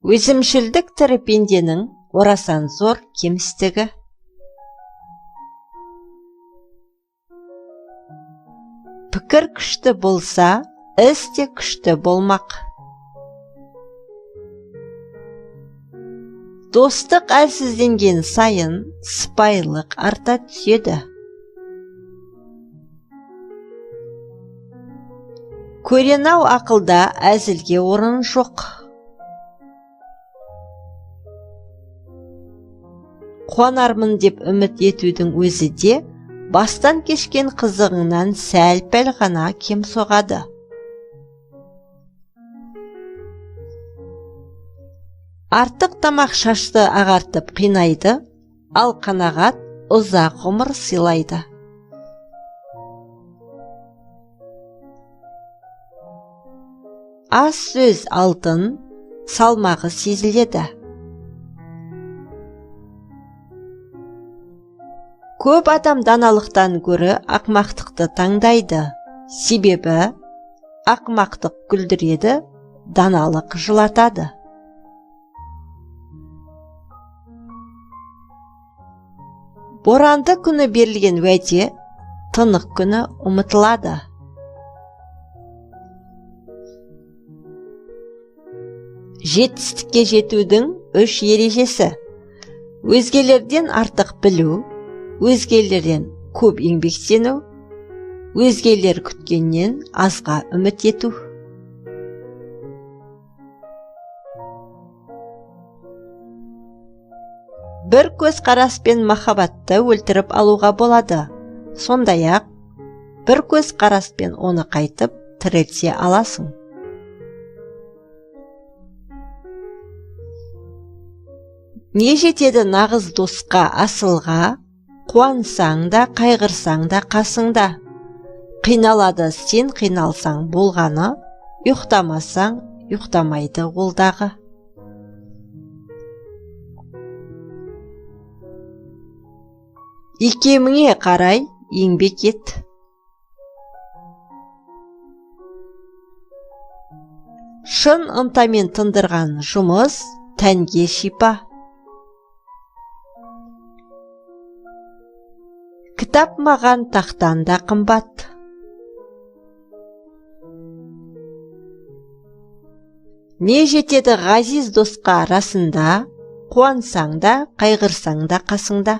Өзімшілдік тірі пенденің орасан зор кемістігі. Пікір күшті болса, іс те күшті болмақ. Достық әлсізденген сайын сыпайылық арта түседі. Көренау ақылда әзілге орын жоқ. Қуанармын деп үміт етудің өзі де бастан кешкен қызығыңнан сәл-пәл ғана кем соғады. Артық тамақ шашты ағартып қинайды, ал қанағат ұзақ ғұмыр сыйлайды. Аз сөз алтын, салмағы сезіледі. Көп адам даналықтан гөрі ақмақтықты таңдайды. Себебі ақмақтық күлдіреді, даналық жылатады. Боранды күні берілген уәде, тынық күні ұмытылады. Жетістікке жетудің 3 ережесі. Өзгелерден артық білу, өзгелерден көп еңбектену, өзгелер күткеннен азға үміт ету. Бір көз қараспен махаббатты өлтіріп алуға болады. Сондай-ақ, бір көз қараспен оны қайтып тірілте аласың. Не жетеді нағыз досқа, асылға, қуансаң да, қайғырсаң да қасыңда. Қиналады сен қиналсаң болғаны, ұйықтамасаң ұйықтамайды олдағы. Икеміңе қарай еңбек ет. Шын ынтамен тындырған жұмыс тәнге шипа. Кітап маған тақтан да қымбат. Не жетеді ғазиз досқа расында, қуансаң да, қайғырсаң да қасыңда.